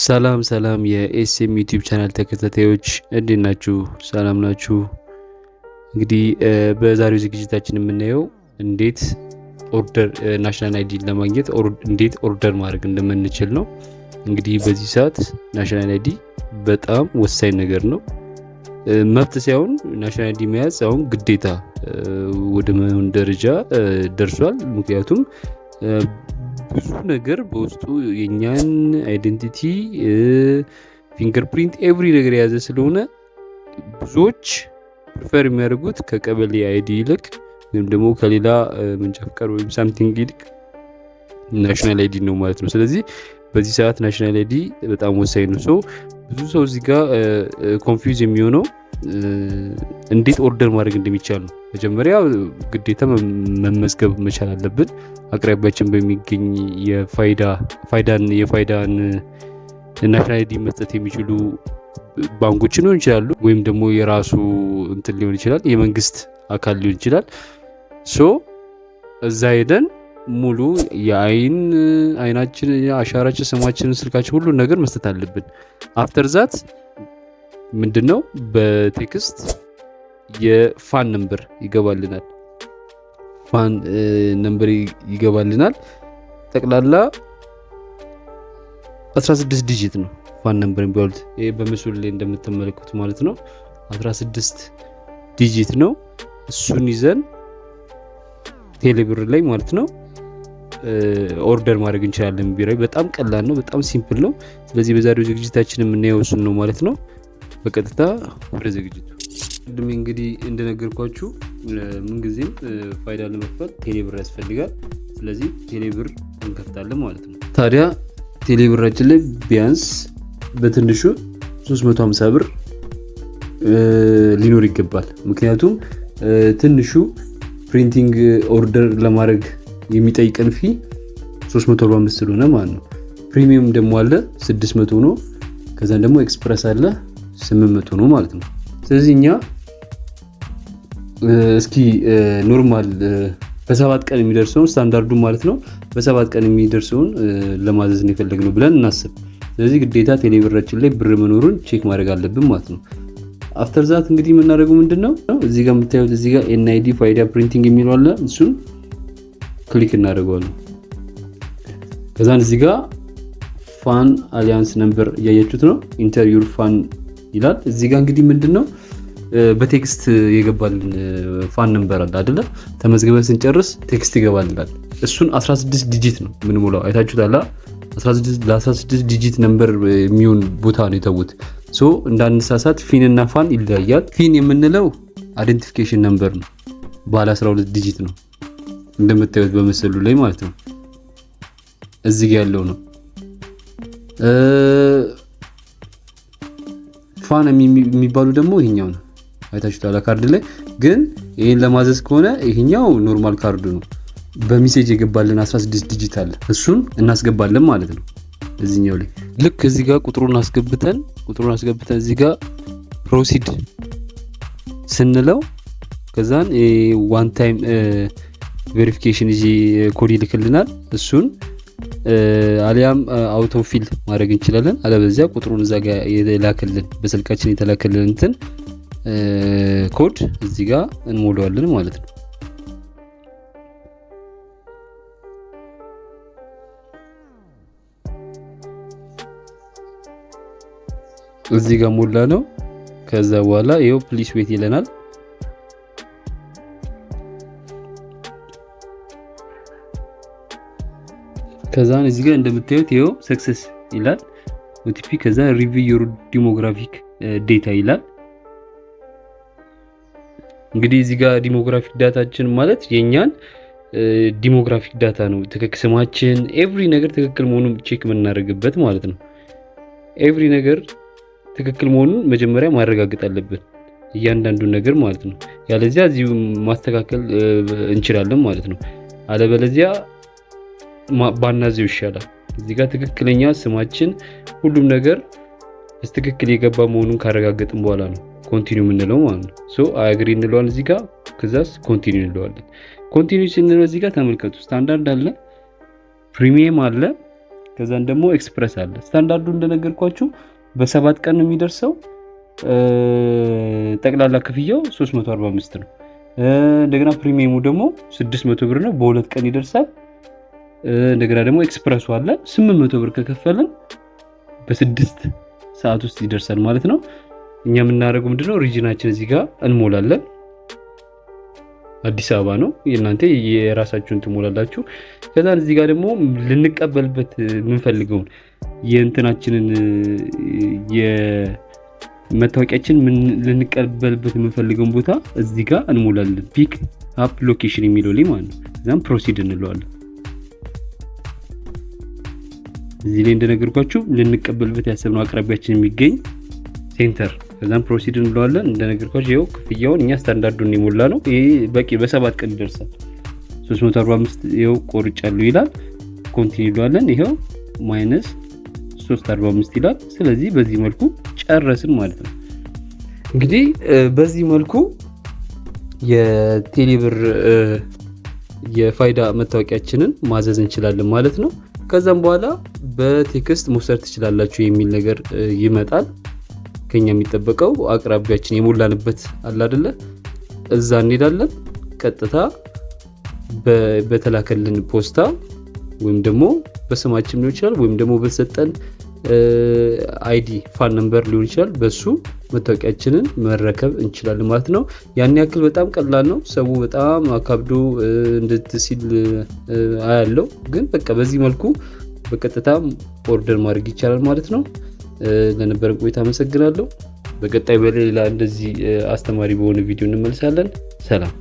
ሰላም ሰላም የኤስኤም ዩቲዩብ ቻናል ተከታታዮች እንዴት ናችሁ? ሰላም ናችሁ? እንግዲህ በዛሬው ዝግጅታችን የምናየው እንዴት ኦርደር ናሽናል አይዲ ለማግኘት እንዴት ኦርደር ማድረግ እንደምንችል ነው። እንግዲህ በዚህ ሰዓት ናሽናል አይዲ በጣም ወሳኝ ነገር ነው። መብት ሳይሆን ናሽናል አይዲ መያዝ አሁን ግዴታ ወደ መሆን ደረጃ ደርሷል። ምክንያቱም ብዙ ነገር በውስጡ የኛን አይደንቲቲ ፊንገርፕሪንት ኤቭሪ ነገር የያዘ ስለሆነ ብዙዎች ፕሪፈር የሚያደርጉት ከቀበሌ አይዲ ይልቅ ወይም ደግሞ ከሌላ መንጃ ፈቃድ ወይም ሳምቲንግ ይልቅ ናሽናል አይዲ ነው ማለት ነው። ስለዚህ በዚህ ሰዓት ናሽናል አይዲ በጣም ወሳኝ ነው። ብዙ ሰው እዚህ ጋር ኮንፊውዝ የሚሆነው እንዴት ኦርደር ማድረግ እንደሚቻል ነው። መጀመሪያ ግዴታ መመዝገብ መቻል አለብን። አቅራቢያችን በሚገኝ የፋይዳን ናሽናል አይዲ መስጠት የሚችሉ ባንኮች ሊሆን ይችላሉ፣ ወይም ደግሞ የራሱ እንትን ሊሆን ይችላል፣ የመንግስት አካል ሊሆን ይችላል። እዛ ሄደን ሙሉ አይናችን፣ አሻራችን፣ ስማችን፣ ስልካችን ሁሉን ነገር መስጠት አለብን። አፍተር ዛት ምንድነው በቴክስት የፋን ነምበር ይገባልናል። ፋን ነምበር ይገባልናል። ጠቅላላ 16 ዲጂት ነው ፋን ነምበር የሚባሉት። ይሄ በምስሉ ላይ እንደምትመለከቱት ማለት ነው 16 ዲጂት ነው። እሱን ይዘን ቴሌብር ላይ ማለት ነው ኦርደር ማድረግ እንችላለን። ቢራይ በጣም ቀላል ነው፣ በጣም ሲምፕል ነው። ስለዚህ በዛሬው ዝግጅታችን የምናየው እሱን ነው ማለት ነው። በቀጥታ ወደ ዝግጅቱ። ቅድም እንግዲህ እንደነገርኳችሁ ምንጊዜም ፋይዳ ለመክፈል ቴሌብር ያስፈልጋል። ስለዚህ ቴሌብር እንከፍታለን ማለት ነው። ታዲያ ቴሌብራችን ላይ ቢያንስ በትንሹ 350 ብር ሊኖር ይገባል። ምክንያቱም ትንሹ ፕሪንቲንግ ኦርደር ለማድረግ የሚጠይቀን ፊ 345 ስለሆነ ማለት ነው። ፕሪሚየም ደግሞ አለ 600 ነው። ከዛን ደግሞ ኤክስፕረስ አለ 800 ነው ማለት ነው። ስለዚህ እኛ እስኪ ኖርማል በ7 ቀን የሚደርሰውን ስታንዳርዱ ማለት ነው በ7 ቀን የሚደርሰውን ለማዘዝ ነው የፈለግነው ብለን እናስብ። ስለዚህ ግዴታ ቴሌብራችን ላይ ብር መኖሩን ቼክ ማድረግ አለብን ማለት ነው። አፍተር ዛት እንግዲህ የምናደርገው ምንድነው እዚህ ጋር የምታዩት እዚህ ጋር ኤንአይዲ ፋይዳ ፕሪንቲንግ የሚለው አለ። እሱን ክሊክ እናደርገዋለን። ከዛን እዚህ ጋር ፋን አሊያንስ ነምበር እያያችሁት ነው። ኢንተር ዩር ፋን ይላል። እዚህ ጋር እንግዲህ ምንድነው በቴክስት የገባልን ፋን ነምበር አለ አይደለ? ተመዝግበን ስንጨርስ ቴክስት ይገባልናል። እሱን 16 ዲጂት ነው የምንሞላው። አይታችሁታል። 16 ዲጂት ነምበር የሚሆን ቦታ ነው የተውት። እንዳንሳሳት ፊን እና ፋን ይለያያል። ፊን የምንለው አይደንቲፊኬሽን ነምበር ነው፣ ባለ 12 ዲጂት ነው እንደምታዩት በምስሉ ላይ ማለት ነው። እዚህ ጋር ያለው ነው። ፋን የሚባሉ ደግሞ ይሄኛው ነው። አይታችሁታል ካርድ ላይ። ግን ይሄን ለማዘዝ ከሆነ ይሄኛው ኖርማል ካርዱ ነው። በሜሴጅ የገባልን 16 ዲጂት አለ። እሱን እናስገባለን ማለት ነው እዚህኛው ላይ። ልክ እዚህ ጋር ቁጥሩን አስገብተን እዚህ ጋር ፕሮሲድ ስንለው ከዛን ዋን ታይም ቬሪፊኬሽን ኮድ ይልክልናል። እሱን አሊያም አውቶ ፊል ማድረግ እንችላለን። አለበለዚያ ቁጥሩን እዛ ጋር የተላከልን በስልካችን የተላከልን እንትን ኮድ እዚህ ጋር እንሞላዋለን ማለት ነው። እዚህ ጋር ሞላ ነው። ከዛ በኋላ ይሄው ፕሊስ ዌት ይለናል። ከዛን እዚህ ጋር እንደምታዩት ይሄው ሰክሰስ ይላል ኦቲፒ። ከዛ ሪቪው ዩር ዲሞግራፊክ ዴታ ይላል። እንግዲህ እዚህ ጋር ዲሞግራፊክ ዳታችን ማለት የኛን ዲሞግራፊክ ዳታ ነው። ትክክል ስማችን ኤቭሪ ነገር ትክክል መሆኑን ቼክ የምናደርግበት ማለት ነው። ኤቭሪ ነገር ትክክል መሆኑን መጀመሪያ ማረጋገጥ አለብን፣ እያንዳንዱ ነገር ማለት ነው። ያለዚያ እዚሁ ማስተካከል እንችላለን ማለት ነው። አለበለዚያ ባናዚው ይሻላል። እዚህ ጋር ትክክለኛ ስማችን ሁሉም ነገር በትክክል የገባ መሆኑን ካረጋገጥን በኋላ ነው ኮንቲኒው የምንለው ማለት ነው። አግሪ እንለዋለን እዚህ ጋር። ከዛስ ኮንቲኒው እንለዋለን። ኮንቲኒው ስንለው እዚህ ጋር ተመልከቱ፣ ስታንዳርድ አለ፣ ፕሪሚየም አለ፣ ከዛን ደግሞ ኤክስፕረስ አለ። ስታንዳርዱ እንደነገርኳችሁ በ7 ቀን ነው የሚደርሰው። ጠቅላላ ክፍያው 345 ነው። እንደገና ፕሪሚየሙ ደግሞ 600 ብር ነው፣ በ2 ቀን ይደርሳል። እንደገና ደግሞ ኤክስፕረሱ አለ 800 ብር ከከፈልን በ6 ሰዓት ውስጥ ይደርሳል ማለት ነው። እኛ የምናደርገው ምንድነው ሪጅናችን እዚህ ጋር እንሞላለን። አዲስ አበባ ነው፣ የእናንተ የራሳችሁን ትሞላላችሁ። ከዛ እዚህ ጋር ደግሞ ልንቀበልበት የምንፈልገውን የእንትናችንን የመታወቂያችን ልንቀበልበት የምንፈልገውን ቦታ እዚህ ጋር እንሞላለን። ፒክ አፕ ሎኬሽን የሚለው ላይ ማለት ነው። ከዛም ፕሮሲድ እንለዋለን። እዚህ ላይ እንደነገርኳችሁ ልንቀበልበት ያሰብነው አቅራቢያችን የሚገኝ ሴንተር፣ ከዛም ፕሮሲድ እንለዋለን። እንደነገርኳችሁ ይኸው ክፍያውን እኛ ስታንዳርዱን የሞላ ነው። ይሄ በቂ በ7 ቀን ይደርሳል። 345 ይኸው ቆርጫለሁ ይላል። ኮንቲኒው እንለዋለን። ይኸው ማይነስ 345 ይላል። ስለዚህ በዚህ መልኩ ጨረስን ማለት ነው። እንግዲህ በዚህ መልኩ የቴሌብር የፋይዳ መታወቂያችንን ማዘዝ እንችላለን ማለት ነው። ከዛም በኋላ በቴክስት መውሰድ ትችላላችሁ የሚል ነገር ይመጣል። ከኛ የሚጠበቀው አቅራቢያችን የሞላንበት አለ አይደለ፣ እዛ እንሄዳለን። ቀጥታ በተላከልን ፖስታ ወይም ደግሞ በስማችን ሊሆን ይችላል፣ ወይም ደግሞ በሰጠን አይዲ ፋን ነምበር ሊሆን ይችላል። በሱ መታወቂያችንን መረከብ እንችላለን ማለት ነው። ያን ያክል በጣም ቀላል ነው። ሰው በጣም አካብዶ እንድትሲል አያለው፣ ግን በቃ በዚህ መልኩ በቀጥታ ኦርደር ማድረግ ይቻላል ማለት ነው። ለነበረን ቆይታ አመሰግናለሁ። በቀጣይ በሌላ እንደዚህ አስተማሪ በሆነ ቪዲዮ እንመልሳለን። ሰላም።